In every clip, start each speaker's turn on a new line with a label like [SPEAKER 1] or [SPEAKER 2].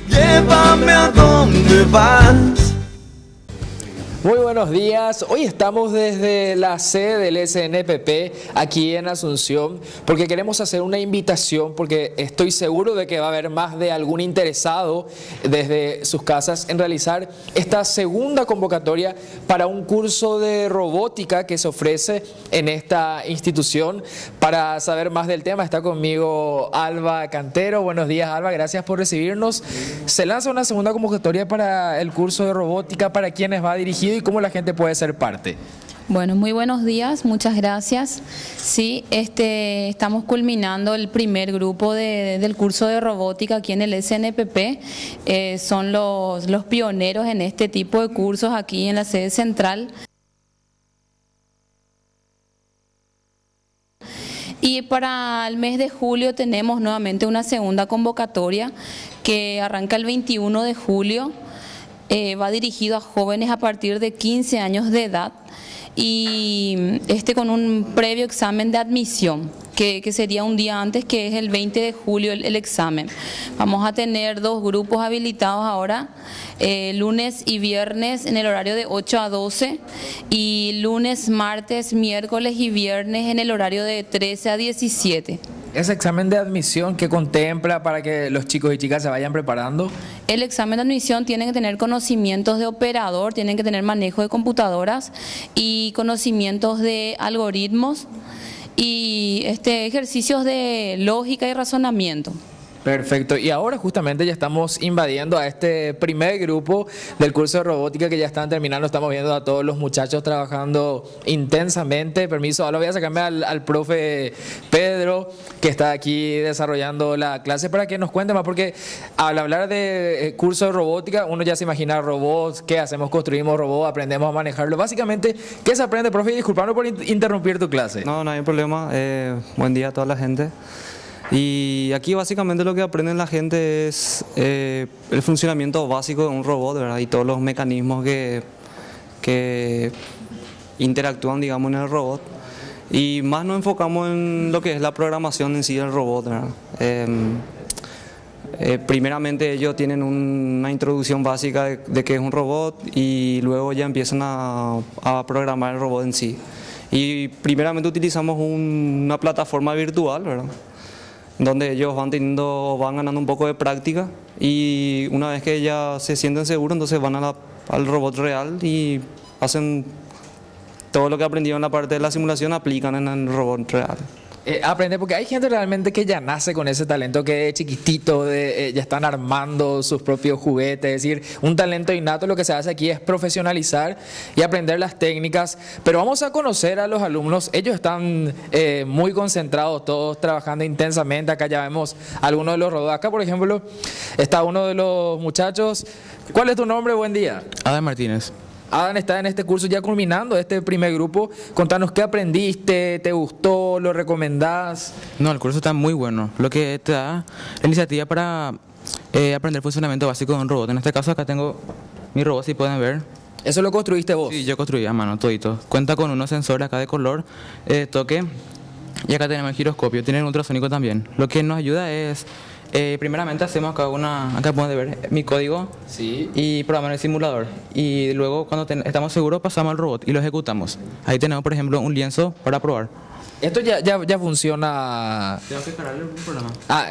[SPEAKER 1] Llévame a donde vas.
[SPEAKER 2] Muy buenos días, hoy estamos desde la sede del SNPP aquí en Asunción porque queremos hacer una invitación porque estoy seguro de que va a haber más de algún interesado desde sus casas en realizar esta segunda convocatoria para un curso de robótica que se ofrece en esta institución. Para saber más del tema está conmigo Alba Cantero. Buenos días, Alba, gracias por recibirnos. Se lanza una segunda convocatoria para el curso de robótica, ¿para quiénes va dirigido y cómo la gente puede ser parte?
[SPEAKER 3] Bueno, muy buenos días, muchas gracias. Sí, estamos culminando el primer grupo del curso de robótica aquí en el SNPP. Son los pioneros en este tipo de cursos aquí en la sede central. Y para el mes de julio tenemos nuevamente una segunda convocatoria que arranca el 21 de julio. Va dirigido a jóvenes a partir de 15 años de edad y con un previo examen de admisión que sería un día antes, que es el 20 de julio el examen. Vamos a tener dos grupos habilitados ahora, lunes y viernes en el horario de 8 a 12 y lunes, martes, miércoles y viernes en el horario de 13 a 17.
[SPEAKER 2] ¿Ese examen de admisión que contempla para que los chicos y chicas se vayan preparando?
[SPEAKER 3] El examen de admisión tiene que tener conocimientos de operador, tienen que tener manejo de computadoras y conocimientos de algoritmos y ejercicios de lógica y razonamiento.
[SPEAKER 2] Perfecto, y ahora justamente ya estamos invadiendo a este primer grupo del curso de robótica que ya están terminando. Estamos viendo a todos los muchachos trabajando intensamente. Permiso, ahora voy a sacarme al profe Pedro, que está aquí desarrollando la clase, para que nos cuente más, porque al hablar de curso de robótica, uno ya se imagina robots, qué hacemos, construimos robots, aprendemos a manejarlo. Básicamente, ¿qué se aprende, profe? Y disculpame por interrumpir tu clase.
[SPEAKER 4] No hay problema. Buen día a toda la gente. Y aquí básicamente lo que aprende la gente es el funcionamiento básico de un robot, ¿verdad? Y todos los mecanismos que interactúan, digamos, en el robot. Y más nos enfocamos en lo que es la programación en sí del robot, ¿verdad? Primeramente ellos tienen una introducción básica de qué es un robot y luego ya empiezan a programar el robot en sí. Y primeramente utilizamos una plataforma virtual, ¿verdad? Donde ellos van ganando un poco de práctica y una vez que ya se sienten seguros, entonces van al robot real y hacen todo lo que aprendieron en la parte de la simulación, aplican en el robot real.
[SPEAKER 2] Aprender, porque hay gente realmente que ya nace con ese talento, que de chiquitito ya están armando sus propios juguetes, es decir, un talento innato. Lo que se hace aquí es profesionalizar y aprender las técnicas, pero vamos a conocer a los alumnos. Ellos están muy concentrados, todos trabajando intensamente. Acá ya vemos algunos de los robots. Acá, por ejemplo, está uno de los muchachos. ¿Cuál es tu nombre? Buen día.
[SPEAKER 5] Adán Martínez.
[SPEAKER 2] Adán está en este curso ya culminando este primer grupo. Contanos qué aprendiste, te gustó, lo recomendás.
[SPEAKER 5] No, el curso está muy bueno. Lo que te da la iniciativa para aprender el funcionamiento básico de un robot. En este caso acá tengo mi robot, si pueden ver.
[SPEAKER 2] ¿Eso lo construiste vos?
[SPEAKER 5] Sí, yo construí a mano, todito. Cuenta con unos sensores acá de color, toque, y acá tenemos el giroscopio. Tiene un ultrasónico también. Lo que nos ayuda es... primeramente hacemos acá pueden ver mi código, sí, y programar el simulador, y luego cuando estamos seguros pasamos al robot y lo ejecutamos. Ahí tenemos, por ejemplo, un lienzo para probar.
[SPEAKER 2] Esto ya funciona.
[SPEAKER 5] Tengo que esperarle un programa.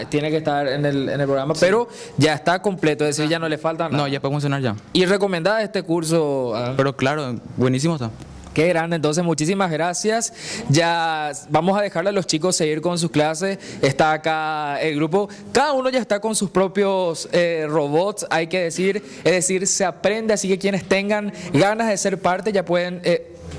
[SPEAKER 2] Tiene que estar en el programa, sí, pero ya está completo, es decir, ya no le falta nada.
[SPEAKER 5] No, ya puede funcionar ya.
[SPEAKER 2] ¿Y recomendada este curso?
[SPEAKER 5] Pero claro, buenísimo está.
[SPEAKER 2] Qué grande, entonces muchísimas gracias. Ya vamos a dejarle a los chicos seguir con sus clases. Está acá el grupo, cada uno ya está con sus propios robots, hay que decir, es decir, se aprende, así que quienes tengan ganas de ser parte ya pueden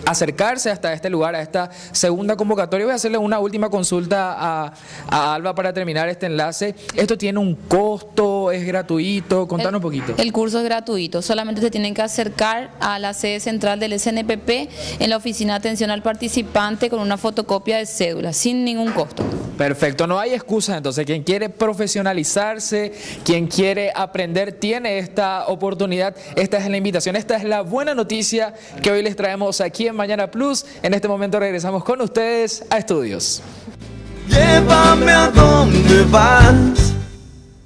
[SPEAKER 2] acercarse hasta este lugar, a esta segunda convocatoria. Voy a hacerle una última consulta a Alba para terminar este enlace. ¿Esto tiene un costo? ¿Es gratuito? Contanos un poquito.
[SPEAKER 3] El curso es gratuito, solamente se tienen que acercar a la sede central del SNPP en la oficina de atención al participante con una fotocopia de cédula, sin ningún costo.
[SPEAKER 2] Perfecto, no hay excusas entonces. Quien quiere profesionalizarse, quien quiere aprender, tiene esta oportunidad. Esta es la invitación, esta es la buena noticia que hoy les traemos aquí en Mañana Plus. En este momento regresamos con ustedes a Estudios.
[SPEAKER 1] Llévame a donde vas.